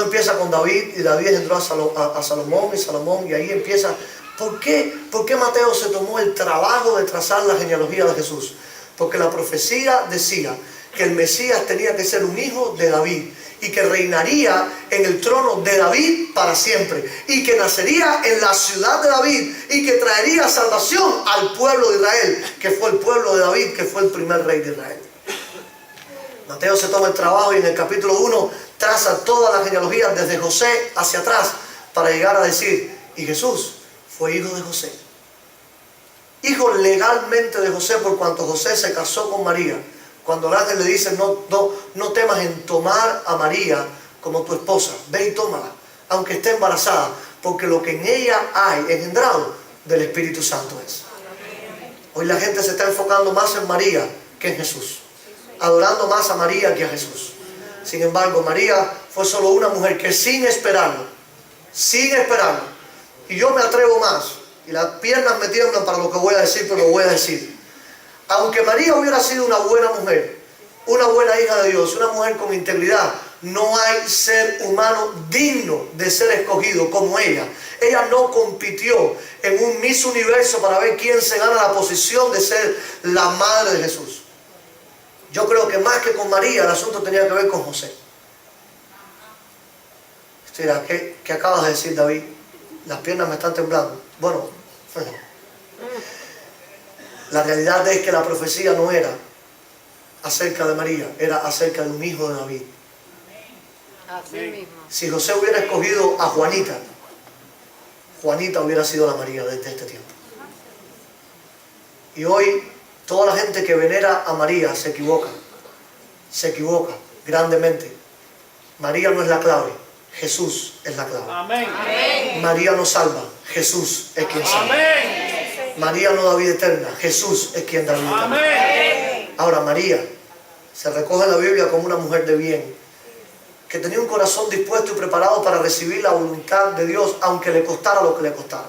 No empieza con David, y David engendró a Salomón, y Salomón, y ahí empieza. ¿Por qué Mateo se tomó el trabajo de trazar la genealogía de Jesús? Porque la profecía decía que el Mesías tenía que ser un hijo de David y que reinaría en el trono de David para siempre y que nacería en la ciudad de David y que traería salvación al pueblo de Israel, que fue el pueblo de David, que fue el primer rey de Israel. Mateo se toma el trabajo y en el capítulo 1 traza toda la genealogía desde José hacia atrás para llegar a decir, y Jesús fue hijo de José. Hijo legalmente de José por cuanto José se casó con María. Cuando el ángel le dice, no temas en tomar a María como tu esposa, ve y tómala, aunque esté embarazada, porque lo que en ella hay engendrado del Espíritu Santo es. Hoy la gente se está enfocando más en María que en Jesús, adorando más a María que a Jesús. Sin embargo, María fue solo una mujer que sin esperarlo, y yo me atrevo más, y las piernas me tiemblan para lo que voy a decir, pero lo voy a decir. Aunque María hubiera sido una buena mujer, una buena hija de Dios, una mujer con integridad, no hay ser humano digno de ser escogido como ella. Ella no compitió en un Miss Universo para ver quién se gana la posición de ser la madre de Jesús. Yo creo que más que con María, el asunto tenía que ver con José. ¿Qué acabas de decir, David? Las piernas me están temblando. Bueno, la realidad es que la profecía no era acerca de María, era acerca de un hijo de David. Así mismo. Si José hubiera escogido a Juanita, Juanita hubiera sido la María desde este tiempo. Y hoy toda la gente que venera a María se equivoca grandemente. María no es la clave, Jesús es la clave. Amén. María no salva, Jesús es quien salva. Amén. María no da vida eterna, Jesús es quien da vida eterna. Amén. Ahora María se recoge en la Biblia como una mujer de bien, que tenía un corazón dispuesto y preparado para recibir la voluntad de Dios, aunque le costara lo que le costara.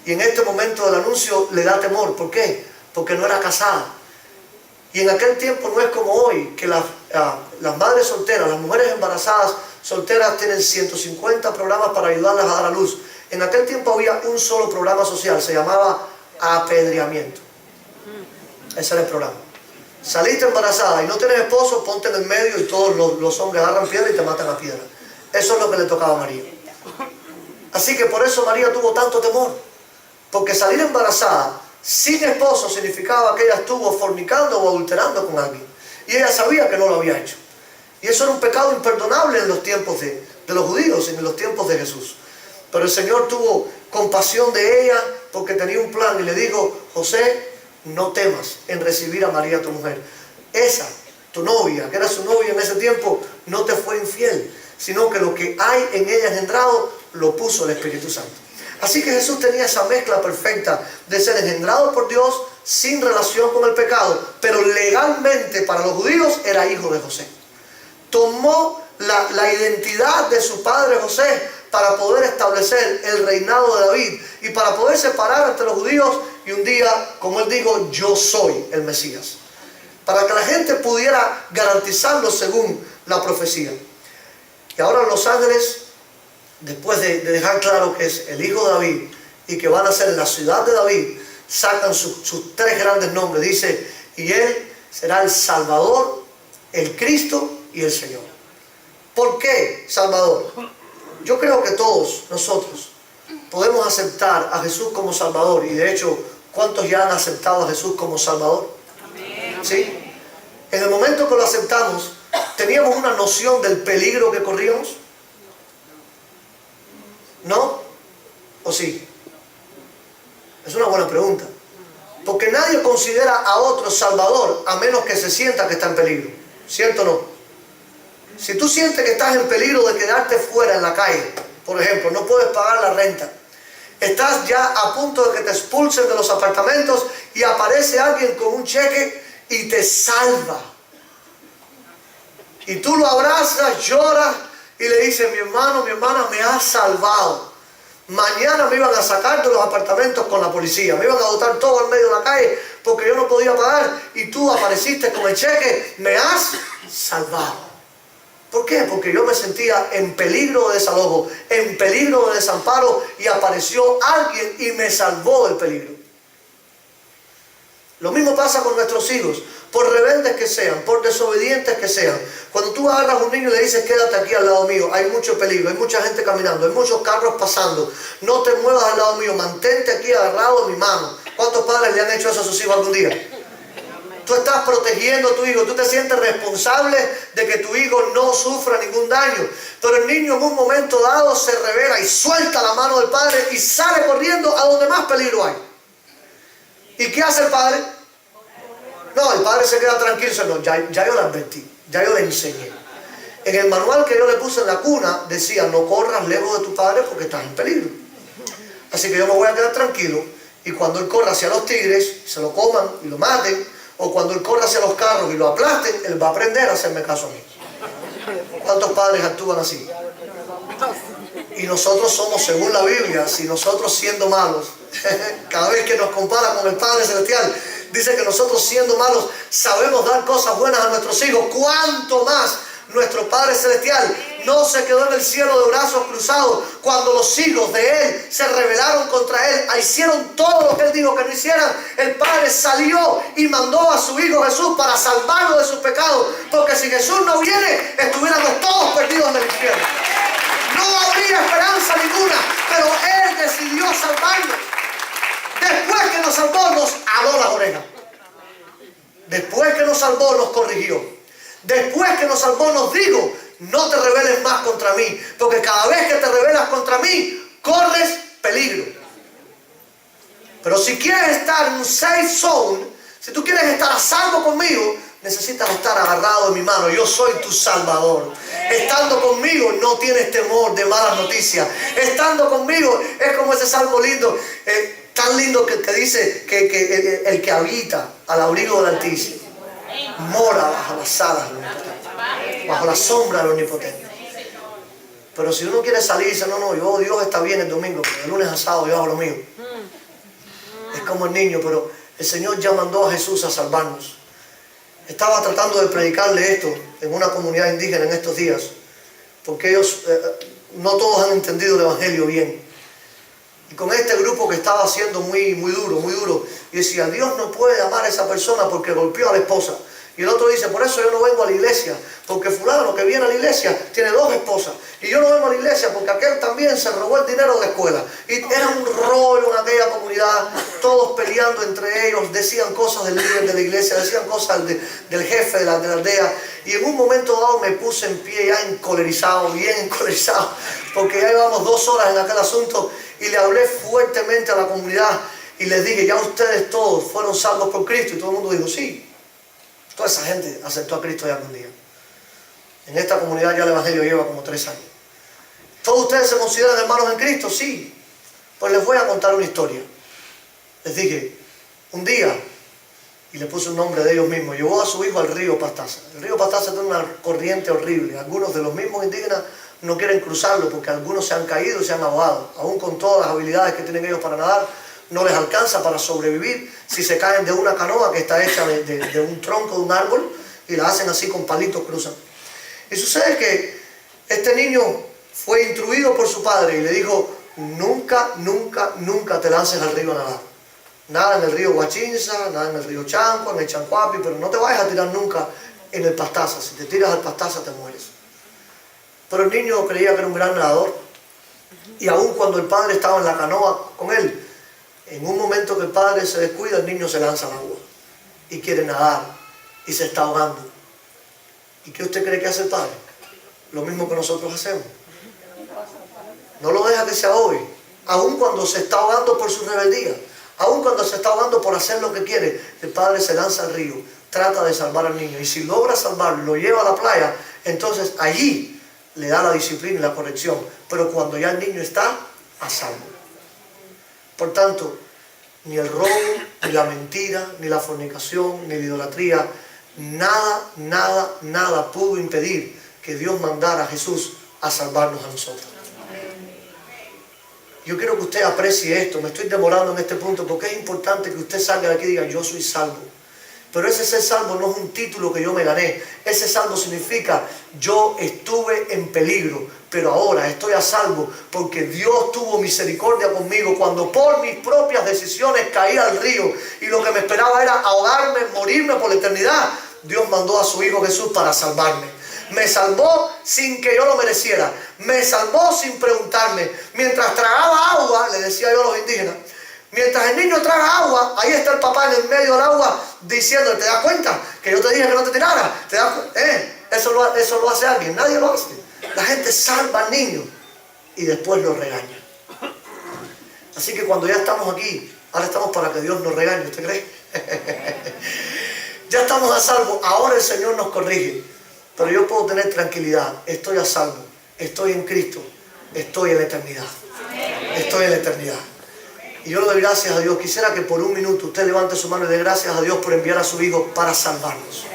Y en este momento del anuncio le da temor. ¿Por qué? Porque no era casada. Y en aquel tiempo no es como hoy, que las madres solteras, las mujeres embarazadas solteras tienen 150 programas para ayudarlas a dar a luz. En aquel tiempo había un solo programa social, se llamaba apedreamiento. Ese era el programa. Saliste embarazada y no tienes esposo, ponte en el medio y todos los hombres agarran piedra y te matan a piedra. Eso es lo que le tocaba a María. Así que por eso María tuvo tanto temor. Porque salir embarazada sin esposo significaba que ella estuvo fornicando o adulterando con alguien. Y ella sabía que no lo había hecho. Y eso era un pecado imperdonable en los tiempos de los judíos y en los tiempos de Jesús. Pero el Señor tuvo compasión de ella porque tenía un plan y le dijo, José, no temas en recibir a María tu mujer. Esa, tu novia, que era su novia en ese tiempo, no te fue infiel, sino que lo que hay en ella engendrado lo puso el Espíritu Santo. Así que Jesús tenía esa mezcla perfecta de ser engendrado por Dios sin relación con el pecado, pero legalmente para los judíos era hijo de José. Tomó la identidad de su padre José para poder establecer el reinado de David y para poder separar entre los judíos y un día, como él dijo, yo soy el Mesías. Para que la gente pudiera garantizarlo según la profecía. Y ahora los ángeles, después de dejar claro que es el hijo de David y que van a ser en la ciudad de David, sacan sus tres grandes nombres. Dice, y él será el Salvador, el Cristo y el Señor. ¿Por qué Salvador? Yo creo que todos nosotros podemos aceptar a Jesús como Salvador. Y de hecho, ¿cuántos ya han aceptado a Jesús como Salvador? Amén. ¿Sí? En el momento que lo aceptamos, ¿teníamos una noción del peligro que corríamos? ¿No? ¿O sí? Es una buena pregunta. Porque nadie considera a otro Salvador a menos que se sienta que está en peligro. ¿Cierto o no? Si tú sientes que estás en peligro de quedarte fuera en la calle, por ejemplo, no puedes pagar la renta, estás ya a punto de que te expulsen de los apartamentos y aparece alguien con un cheque y te salva. Y tú lo abrazas, lloras y le dices, mi hermano, mi hermana, me has salvado. Mañana me iban a sacar de los apartamentos con la policía, me iban a botar todo en medio de la calle porque yo no podía pagar y tú apareciste con el cheque, me has salvado. ¿Por qué? Porque yo me sentía en peligro de desalojo, en peligro de desamparo, y apareció alguien y me salvó del peligro. Lo mismo pasa con nuestros hijos, por rebeldes que sean, por desobedientes que sean. Cuando tú agarras a un niño y le dices, quédate aquí al lado mío, hay mucho peligro, hay mucha gente caminando, hay muchos carros pasando, no te muevas al lado mío, mantente aquí agarrado en mi mano. ¿Cuántos padres le han hecho eso a sus hijos algún día? Tú estás protegiendo a tu hijo, tú te sientes responsable de que tu hijo no sufra ningún daño. Pero el niño en un momento dado se revela y suelta la mano del padre y sale corriendo a donde más peligro hay. ¿Y qué hace el padre? No, el padre se queda tranquilo, no, ya yo le advertí, ya yo le enseñé. En el manual que yo le puse en la cuna decía, no corras lejos de tu padre porque estás en peligro. Así que yo me voy a quedar tranquilo, y cuando él corra hacia los tigres, se lo coman y lo maten, o cuando él corra hacia los carros y lo aplasten, él va a aprender a hacerme caso a mí. ¿Cuántos padres actúan así? Y nosotros somos, según la Biblia, si nosotros siendo malos, cada vez que nos compara con el Padre Celestial, dice que nosotros siendo malos sabemos dar cosas buenas a nuestros hijos. ¿Cuánto más nuestro Padre Celestial no se quedó en el cielo de brazos cruzados cuando los hijos de Él se rebelaron contra Él, hicieron todo lo que Él dijo que no hicieran? El Padre salió y mandó a su Hijo Jesús para salvarlo de sus pecados, porque si Jesús no viene, estuviéramos todos perdidos en el infierno. No habría esperanza ninguna, pero Él decidió salvarnos. Después que nos salvó, nos aló las orejas. Después que nos salvó, nos corrigió. Después que nos salvó, nos dijo, no te rebeles más contra mí, porque cada vez que te rebelas contra mí, corres peligro. Pero si quieres estar en un safe zone, si tú quieres estar a salvo conmigo, necesitas estar agarrado de mi mano. Yo soy tu Salvador. Estando conmigo no tienes temor de malas noticias. Estando conmigo es como ese salmo lindo, tan lindo que dice que el que habita al abrigo del Altísimo mora bajo las alas del Omnipotente, bajo la sombra del Omnipotente. Pero si uno quiere salir y dice, no, Dios está bien el domingo, pero de lunes a sábado yo hago lo mío. Es como el niño, pero el Señor ya mandó a Jesús a salvarnos. Estaba tratando de predicarle esto en una comunidad indígena en estos días, porque ellos, no todos han entendido el Evangelio bien. Y con este grupo que estaba haciendo muy duro, y decía, Dios no puede amar a esa persona porque golpeó a la esposa. Y el otro dice, por eso yo no vengo a la iglesia, porque fulano que viene a la iglesia tiene 2 esposas. Y yo no vengo a la iglesia porque aquel también se robó el dinero de la escuela. Y era un rollo en aquella comunidad, todos peleando entre ellos, decían cosas del líder de la iglesia, decían cosas del jefe de la aldea. Y en un momento dado me puse en pie ya encolerizado, bien encolerizado, porque ya llevamos 2 horas en aquel asunto, y le hablé fuertemente a la comunidad y les dije, ya ustedes todos fueron salvos por Cristo. Y todo el mundo dijo, sí. Toda esa gente aceptó a Cristo ya algún día. En esta comunidad ya el Evangelio lleva como 3 años. ¿Todos ustedes se consideran hermanos en Cristo? Sí. Pues les voy a contar una historia. Les dije, un día, y le puse un nombre de ellos mismos, llevó a su hijo al río Pastaza. El río Pastaza tiene una corriente horrible. Algunos de los mismos indígenas no quieren cruzarlo porque algunos se han caído y se han ahogado. Aún con todas las habilidades que tienen ellos para nadar, no les alcanza para sobrevivir si se caen de una canoa que está hecha de un tronco de un árbol, y la hacen así con palitos, cruzan. Y sucede que este niño fue instruido por su padre y le dijo, nunca te lances al río a nadar. Nada en el río Huachinsa, nada en el río Chanco, en el Chancuapi, pero no te vayas a tirar nunca en el Pastaza. Si te tiras al Pastaza te mueres. Pero el niño creía que era un gran nadador, y aun cuando el padre estaba en la canoa con él, en un momento que el padre se descuida, el niño se lanza al agua y quiere nadar y se está ahogando. ¿Y qué usted cree que hace el padre? Lo mismo que nosotros hacemos. No lo deja que se ahogue, aun cuando se está ahogando por su rebeldía, aun cuando se está ahogando por hacer lo que quiere. El padre se lanza al río, trata de salvar al niño, y si logra salvarlo, lo lleva a la playa, entonces allí le da la disciplina y la corrección, pero cuando ya el niño está a salvo. Por tanto, ni el robo, ni la mentira, ni la fornicación, ni la idolatría, nada pudo impedir que Dios mandara a Jesús a salvarnos a nosotros. Yo quiero que usted aprecie esto. Me estoy demorando en este punto porque es importante que usted salga de aquí y diga, yo soy salvo. Pero ese ser salvo no es un título que yo me gané. Ese salvo significa yo estuve en peligro, pero ahora estoy a salvo porque Dios tuvo misericordia conmigo cuando por mis propias decisiones caí al río y lo que me esperaba era ahogarme, morirme por la eternidad. Dios mandó a su Hijo Jesús para salvarme. Me salvó sin que yo lo mereciera. Me salvó sin preguntarme. Mientras tragaba agua, le decía yo a los indígenas, mientras el niño traga agua, ahí está el papá en el medio del agua diciendo, ¿te das cuenta que yo te dije que no te tirara? ¿Te das cuenta? Eso lo hace alguien, nadie lo hace. La gente salva al niño y después lo regaña. Así que cuando ya estamos aquí, ahora estamos para que Dios nos regañe, ¿usted cree? Ya estamos a salvo, ahora el Señor nos corrige. Pero yo puedo tener tranquilidad, estoy a salvo, estoy en Cristo, estoy en la eternidad. Estoy en la eternidad. Y yo le doy gracias a Dios. Quisiera que por un minuto usted levante su mano y dé gracias a Dios por enviar a su Hijo para salvarnos.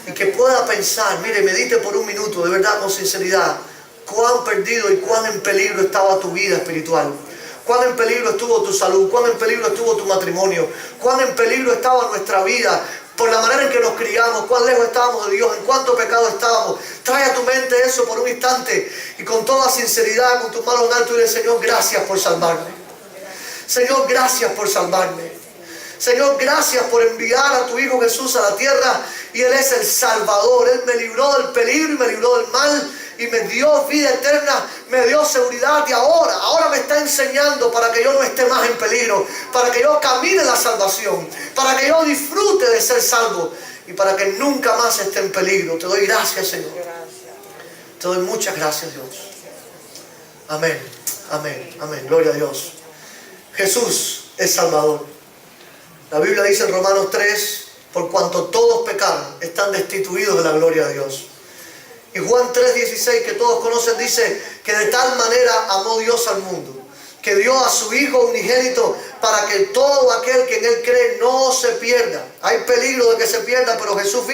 Y que pueda pensar, mire, medite por un minuto, de verdad, con sinceridad, cuán perdido y cuán en peligro estaba tu vida espiritual. Cuán en peligro estuvo tu salud, cuán en peligro estuvo tu matrimonio, cuán en peligro estaba nuestra vida, por la manera en que nos criamos, cuán lejos estábamos de Dios, en cuánto pecado estábamos. Trae a tu mente eso por un instante y con toda sinceridad, con tus manos en alto, dile, Señor, gracias por salvarme. Señor, gracias por salvarme. Señor, gracias por enviar a tu Hijo Jesús a la tierra y Él es el Salvador. Él me libró del peligro y me libró del mal y me dio vida eterna, me dio seguridad y ahora me está enseñando para que yo no esté más en peligro, para que yo camine la salvación, para que yo disfrute de ser salvo y para que nunca más esté en peligro. Te doy gracias, Señor. Te doy muchas gracias, Dios. Amén, amén, amén. Gloria a Dios. Jesús es Salvador. La Biblia dice en Romanos 3, por cuanto todos pecaron, están destituidos de la gloria de Dios. Y Juan 3:16, que todos conocen, dice que de tal manera amó Dios al mundo, que dio a su Hijo unigénito para que todo aquel que en Él cree no se pierda. Hay peligro de que se pierda, pero Jesús